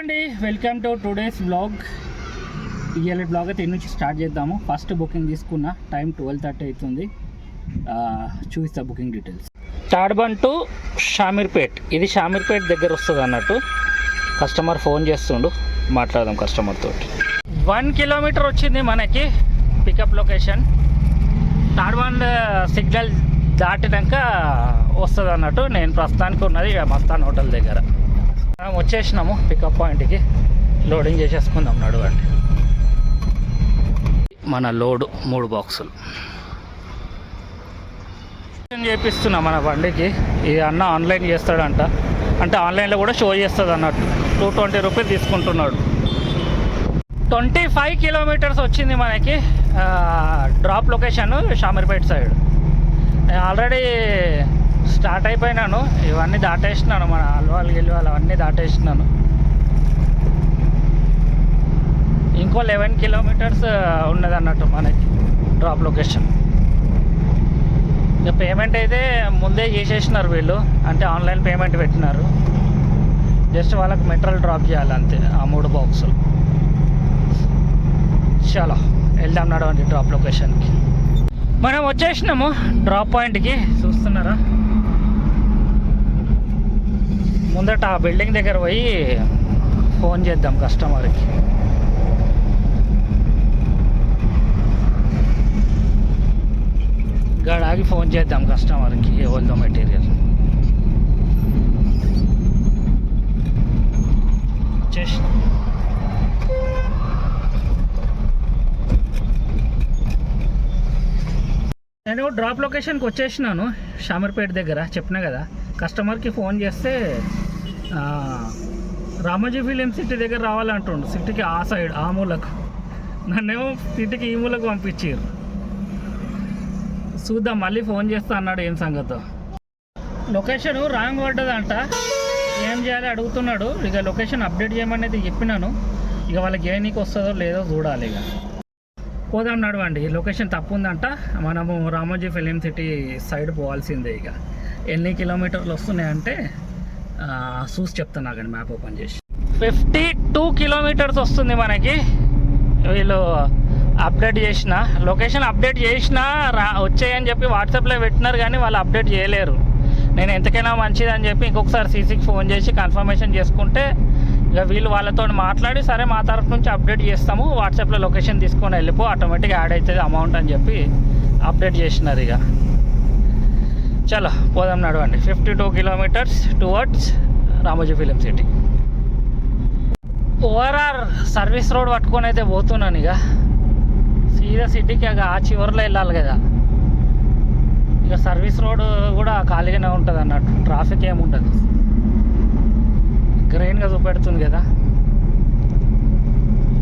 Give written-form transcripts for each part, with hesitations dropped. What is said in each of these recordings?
అండి, welcome to today's blog. ఇవాళ blog అయితే ఇన్ని నుంచి స్టార్ట్ చేద్దాము. ఫస్ట్ బుకింగ్ తీసుకున్న టైం 12:30 అవుతుంది. చూపిస్తా booking details. Tadbund to Shamirpet, ఇది షామీర్పేట్ దగ్గర వస్తుంది అన్నట్టు. కస్టమర్ ఫోన్ చేస్తుండు, మాట్లాడదాం కస్టమర్ తోటి. 1 కిలోమీటర్ వచ్చింది మనకి పికప్ లొకేషన్. తాడ్బండ్ సిగ్నల్ దాటినాక వస్తుంది అన్నట్టు. నేను ప్రస్తుతానికి ఉన్నది మస్తాన్ హోటల్ దగ్గర. మనం వచ్చేసినాము పికప్ పాయింట్కి. లోడింగ్ చేసేసుకుందాం, నడవండి. మన లోడు 3 బాక్సులు చేపిస్తున్నాం మన బండికి. ఇది అన్న ఆన్లైన్ చేస్తాడంట, అంటే ఆన్లైన్లో కూడా షో చేస్తుంది అన్నట్టు. 220 రూపీస్ తీసుకుంటున్నాడు. 25 కిలోమీటర్స్ వచ్చింది మనకి. Drop location Shamirpet side. Already start అయిపోయినాను, ఇవన్నీ దాటేసినాను. మన అల్వాలు గిల్వాలు అవన్నీ దాటేసినాను. ఇంకో 11 కిలోమీటర్స్ ఉన్నది అన్నట్టు మనకి డ్రాప్ లొకేషన్. ఇక పేమెంట్ అయితే ముందే చేసేసినారు వీళ్ళు, అంటే ఆన్లైన్ పేమెంట్ పెట్టినారు. జస్ట్ వాళ్ళకి మెటీరియల్ డ్రాప్ చేయాలి అంతే, ఆ 3 బాక్సులు. చాలా వెళ్దాం, నడవండి డ్రాప్ లొకేషన్కి. మనం వచ్చేసినాము డ్రాప్ పాయింట్కి, చూస్తున్నారా. ముందట ఆ బిల్డింగ్ దగ్గర పోయి ఫోన్ చేద్దాం కస్టమర్కి. గడాగి ఫోన్ చేద్దాం కస్టమర్కి, ఎవరిదో మెటీరియల్ వచ్చేసి. నేను డ్రాప్ లొకేషన్కి వచ్చేసినాను షామీర్పేట్ దగ్గర. చెప్పినా కదా, కస్టమర్కి ఫోన్ చేస్తే రామోజీ ఫిలిం సిటీ దగ్గర రావాలంటుండు. సిటీకి ఆ సైడ్, ఆ మూలకు. నన్నేమో సిటీకి ఈ మూలకు పంపించారు. చూద్దాం, మళ్ళీ ఫోన్ చేస్తా అన్నాడు. ఏం సంగతో లొకేషన్ రాంగ్ పడ్డదంట. ఏం చేయాలి అడుగుతున్నాడు. ఇక లొకేషన్ అప్డేట్ చేయమనేది చెప్పినాను. ఇక వాళ్ళకి ఏ నీకు వస్తుందో లేదో చూడాలి. ఇక పోదాం, నడవండి. లొకేషన్ తప్పు ఉందంట. మనము రామోజీ ఫిలిం సిటీ సైడ్ పోవాల్సిందే. ఇక ఎన్ని కిలోమీటర్లు వస్తున్నాయంటే చూసి చెప్తాను. కానీ మ్యాప్ ఓపెన్ చేసి 52 కిలోమీటర్స్ వస్తుంది మనకి. వీళ్ళు అప్డేట్ చేసిన లొకేషన్ అప్డేట్ చేసినా వచ్చాయని చెప్పి వాట్సాప్లో పెట్టినారు, కానీ వాళ్ళు అప్డేట్ చేయలేరు. నేను ఎంతకైనా మంచిదని చెప్పి ఇంకొకసారి సీసీకి ఫోన్ చేసి కన్ఫర్మేషన్ చేసుకుంటే ఇక వీళ్ళు వాళ్ళతో మాట్లాడి, సరే మా తరఫు నుంచి అప్డేట్ చేస్తాము, వాట్సాప్లో లొకేషన్ తీసుకొని వెళ్ళిపో, ఆటోమేటిక్గా యాడ్ అవుతుంది అమౌంట్ అని చెప్పి అప్డేట్ చేసినారు. ఇక చలో పోదాం, నడవండి. 52 kilometres towards Ramoji film city. ORR service road పట్టుకొని అయితే పోతున్నాను. ఇక సీదా సిటీకి ఆ చివరిలో వెళ్ళాలి కదా. ఇక సర్వీస్ రోడ్ కూడా ఖాళీగానే ఉంటుంది అన్నట్టు, ట్రాఫిక్ ఏముంటుంది. గ్రీన్గా చూపెడుతుంది కదా,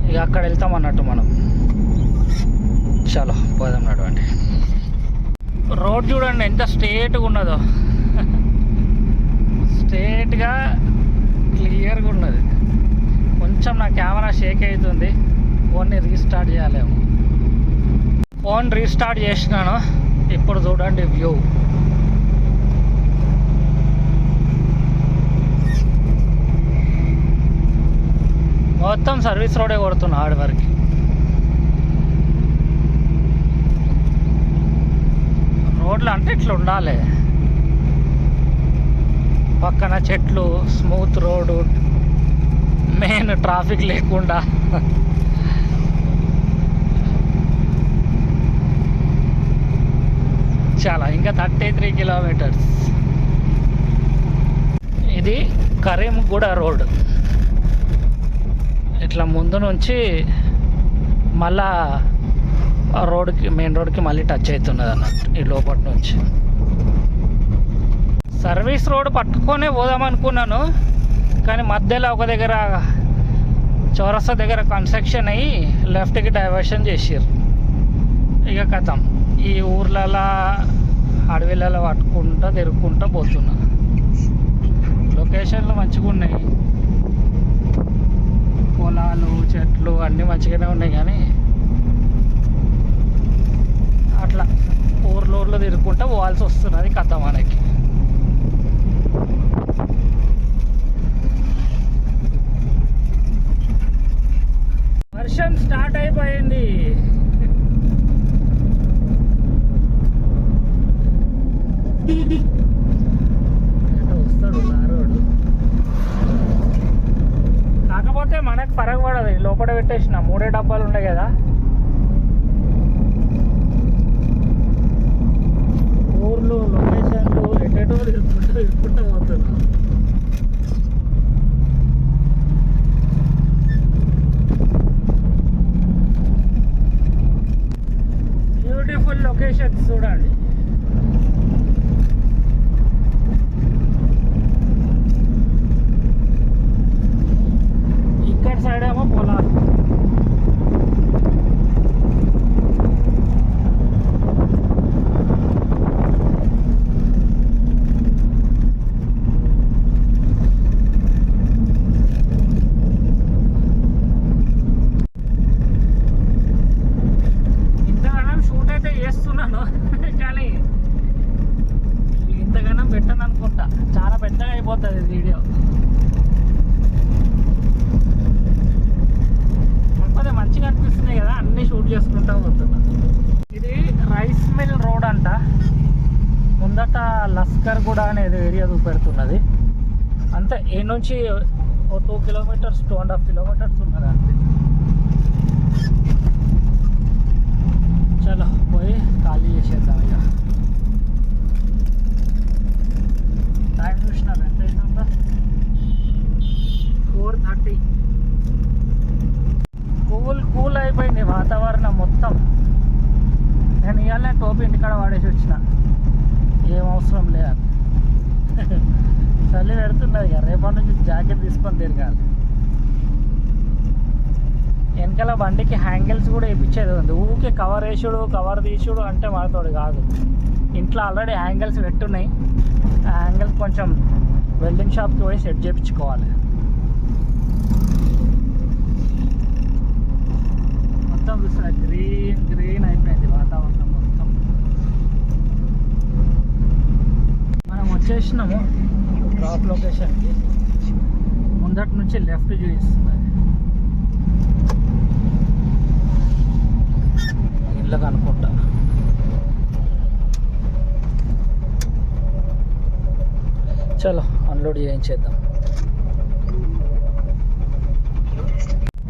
ఇక అక్కడ వెళ్తాం అన్నట్టు మనం. చలో పోదాం, నడవండి. రోడ్ చూడండి ఎంత స్ట్రేట్గా ఉన్నదో, స్ట్రేట్గా క్లియర్గా ఉన్నది. కొంచెం నా కెమెరా షేక్ అవుతుంది, ఫోన్ని రీస్టార్ట్ చేయాలేమో. ఫోన్ రీస్టార్ట్ చేసినాను. ఇప్పుడు చూడండి వ్యూ. మొత్తం సర్వీస్ రోడే కొడుతున్నా ఆడి వరకు. రోడ్లు అంటే ఇట్లా ఉండాలి, పక్కన చెట్లు, స్మూత్ రోడ్డు, మెయిన్ ట్రాఫిక్ లేకుండా. చాలా ఇంకా 33 కిలోమీటర్స్. ఇది కరీంగూడ రోడ్. ఇట్లా ముందు నుంచి మళ్ళా రోడ్కి, మెయిన్ రోడ్కి మళ్ళీ టచ్ అవుతున్నది అన్నట్టు ఈ లోపటి నుంచి. సర్వీస్ రోడ్ పట్టుకొనే పోదాం అనుకున్నాను, కానీ మధ్యలో ఒక దగ్గర చౌరస్తా దగ్గర కన్స్ట్రక్షన్ అయ్యి లెఫ్ట్కి డైవర్షన్ చేసారు. ఇక కథం ఈ ఊర్లలో అడవిలలో పట్టుకుంటా తిరుగుకుంటా పోతున్నా. లొకేషన్లు మంచిగా ఉన్నాయి, పొలాలు, చెట్లు అన్నీ మంచిగానే ఉన్నాయి, కానీ అట్లా ఊర్లో తిరుగుకుంటా పోవాల్సి వస్తున్నది కథ మనకి. లొకేషన్ స్టార్ట్ అయిపోయింది. వస్తాడు నారోడు. కాకపోతే మనకు ఫరక్ పడదు, లోపల పెట్టేసిన 3 డబ్బాలు ఉన్నాయి కదా. ఊర్లు లొకేషన్లు ఎటో ఇరుక్కుంటూ పోతున్నా. బ్యూటిఫుల్ లొకేషన్స్ చూడండి. ఇక్కడ సైడ్ ఏమో పొలాలు. ఇంతగానం షూట్ అయితే చేస్తున్నాను కానీ ఇంతగానం పెట్టను అనుకుంటా, చాలా పెద్దగా అయిపోతుంది వీడియో. కాకపోతే మంచిగా అనిపిస్తున్నాయి కదా, అన్నీ షూట్ చేసుకుంటా పోతున్నా. ఇది రైస్ మిల్ రోడ్ అంట. ముందట లస్కర్ కూడా అనేది ఏరియా చూపెడుతున్నది. అంతే, ఏ నుంచి 2 కిలోమీటర్స్ 2.5 కిలోమీటర్స్ ఉన్నది అంతే. చలో పోయి ఖాళీ చేసేద్దాం ఇక. టైం చూసినారు ఎంత అయిందంతా? 4:30. కూల్ అయిపోయింది వాతావరణం మొత్తం. నేను ఇవాళ టోపీ ఇంటికాడ వాడేసి వచ్చిన, ఏం అవసరం లేదు. చలి పెడుతున్నది ఇక, రేపటి నుంచి జాకెట్ తీసుకొని తిరగాలి. వెనకాల బండికి హ్యాంగిల్స్ కూడా వేయించేది ఉంది. ఊరికే కవర్ వేసుడు కవర్ తీసుడు అంటే మనతోడు కాదు. ఇంట్లో ఆల్రెడీ హ్యాంగిల్స్ పెట్టున్నాయి. ఆ హ్యాంగిల్స్ కొంచెం వెల్డింగ్ షాప్కి పోయి సెట్ చేయించుకోవాలి. మొత్తం చూస్తున్నా గ్రీన్ అయిపోయింది వాతావరణం మొత్తం. మనం వచ్చేసినాము డ్రాప్ లొకేషన్కి. ముందటి నుంచి లెఫ్ట్ చూపిస్తుంది ఇళ్ళకి అనుకుంటా. చలో అన్లోడ్ చేయించేద్దాం.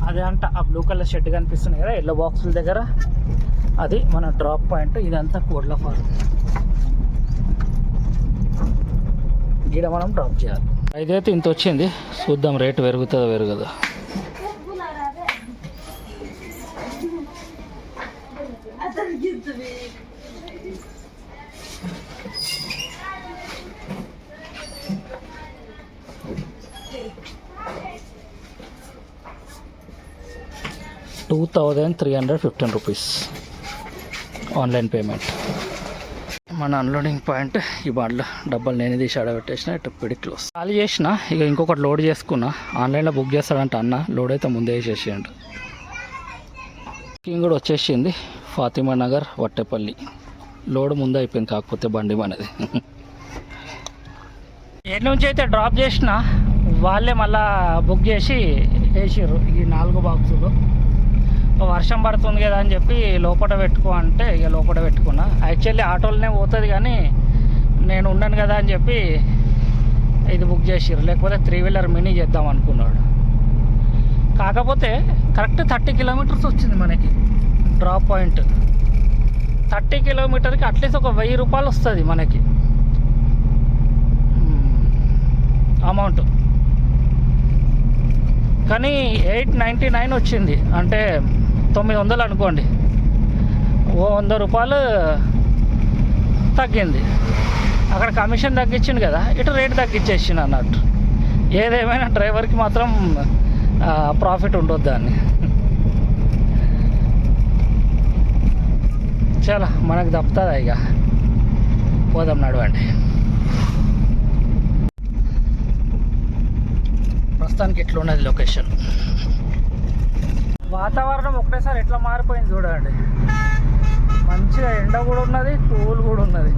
అదే అంట ఆ బ్లూ కలర్ షెడ్ కనిపిస్తుంది కదా ఎల్లో బాక్సుల దగ్గర, అది మన డ్రాప్ పాయింట్. ఇదంతా కోడ్ల ఫార్మ్. ఇక్కడ మనం డ్రాప్ చేయాలి. ఇదైతే ఇంత వచ్చింది, చూద్దాం రేటు పెరుగుతుందో పెరగదో. ₹2,315 ఆన్లైన్ పేమెంట్. మన అన్లోడింగ్ పాయింట్ ఈ బాడలో డబ్బాలు నేను తీసి ఆడబెట్టేసిన. ఇటు పిడి క్లోజ్ ఖాళీ చేసిన. ఇక ఇంకొకటి లోడ్ చేసుకున్నా. ఆన్లైన్లో బుక్ చేస్తాడంట అన్న, లోడ్ అయితే ముందే వేసేసేయండి. బుకింగ్ కూడా వచ్చేసింది. ఫాతిమా నగర్ వట్టేపల్లి. లోడ్ ముందే అయిపోయింది, కాకపోతే బండి మనది. ఏ నుంచి అయితే డ్రాప్ చేసిన వాళ్ళే మళ్ళా బుక్ చేసి వేసారు ఈ 4 బాక్సులు. వర్షం పడుతుంది కదా అని చెప్పి లోపల పెట్టుకో అంటే ఇక లోపల పెట్టుకున్నా. యాక్చువల్లీ ఆటోలోనే పోతుంది కానీ నేను ఉన్నాను కదా అని చెప్పి ఇది బుక్ చేసారు. లేకపోతే 3 వీలర్ మినీ చేద్దాం అనుకున్నాడు. కాకపోతే కరెక్ట్ 30 కిలోమీటర్స్ వచ్చింది మనకి డ్రాప్ పాయింట్. 30 కిలోమీటర్కి అట్లీస్ట్ ఒక ₹1000 వస్తుంది మనకి అమౌంట్. కానీ 899 వచ్చింది, అంటే 900 అనుకోండి. ₹100 తగ్గింది. అక్కడ కమిషన్ తగ్గించింది కదా, ఇటు రేటు తగ్గించేసింది అన్నట్టు. ఏదేమైనా డ్రైవర్కి మాత్రం ప్రాఫిట్ ఉండొద్దు దాన్ని. చాలా మనకు తప్పుతుందా ఇక, పోదాం నడవండి. ప్రస్తుతానికి ఎట్లా ఉన్నది లొకేషన్. వాతావరణం ఒకటేసారి ఎట్లా మారిపోయింది చూడండి. మంచిగా ఎండ కూడా ఉన్నది, కూల్ కూడా ఉన్నది.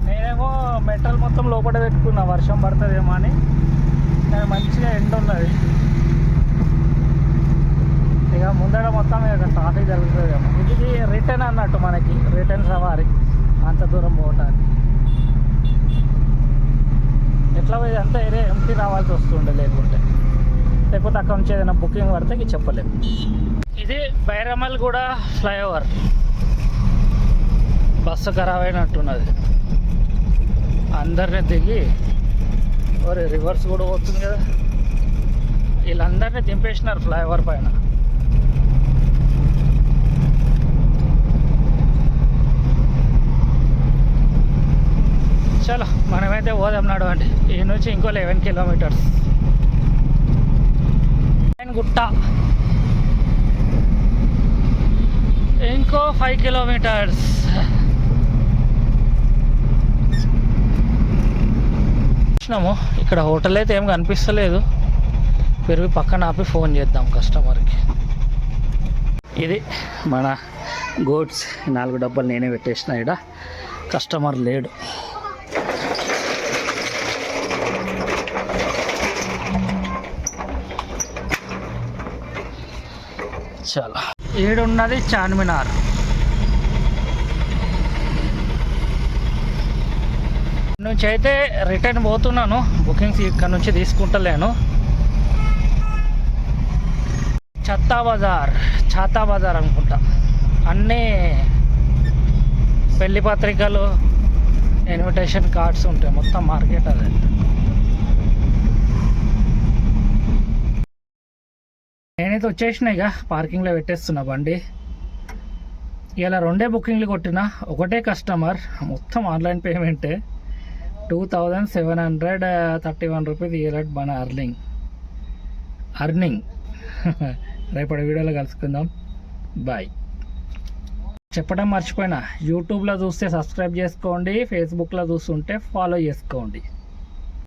నేనేమో మెటల్ మొత్తం లోపల పెట్టుకున్నా వర్షం పడుతుందేమో అని. కానీ మంచిగా ఎండ ఉన్నది. ఇక ముందర మొత్తం ఇక ట్రాఫిక్ జరుగుతుంది ఏమో. ఇది రిటర్న్ అన్నట్టు, మనకి రిటర్న్ సవారీ అంత దూరం పోవటానికి. ఎట్లా పోయి అంతా ఏరియా ఎంటీ రావాల్సి వస్తుండే, లేకపోతే అక్కడ నుంచి ఏదైనా బుకింగ్ పడితే ఇక చెప్పలేము. ఇది బైరమల్గూడ ఫ్లైఓవర్. బస్సు ఖరాబ్ అయినట్టున్నది. అందరినీ దిగి రివర్స్ కూడా పోతుంది కదా, వీళ్ళందరినీ దింపేసినారు ఫ్లైఓవర్ పైన. చలో మనమైతే పోదాం నడవండి. ఈ నుంచి ఇంకో 11 కిలోమీటర్స్. గుట్ట ఇంకో 5 కిలోమీటర్స్. వచ్చినాము. ఇక్కడ హోటల్ అయితే ఏం కనిపిస్తలేదు. పెరిగి పక్కన ఆపి ఫోన్ చేద్దాం కస్టమర్కి. ఇది మన గోడ్స్ 4 డబ్బాలు నేనే పెట్టేసిన. ఇక్కడ కస్టమర్ లేడు. చాలా ఏడున్నది చార్మినార్. నుంచి అయితే రిటర్న్ పోతున్నాను. బుకింగ్స్ ఇక్కడ నుంచి తీసుకుంటలేను. ఛాతా బజార్ అనుకుంటా. అన్నీ పెళ్లి పత్రికలు, ఇన్విటేషన్ కార్డ్స్ ఉంటాయి. మొత్తం మార్కెట్ అదే. నేనైతే వచ్చేసిన, ఇక పార్కింగ్లో పెట్టేస్తున్నా బండి. ఇలా 2 బుకింగ్లు కొట్టిన, ఒకటే కస్టమర్. మొత్తం ఆన్లైన్ పేమెంటే. 2731 రూపీస్ ఇయర్డ్ మన అర్నింగ్. రేపటి వీడియోలో కలుసుకుందాం. బాయ్. చెప్పడం మర్చిపోయినా, యూట్యూబ్లో చూస్తే సబ్స్క్రైబ్ చేసుకోండి, ఫేస్బుక్లో చూస్తుంటే ఫాలో చేసుకోండి.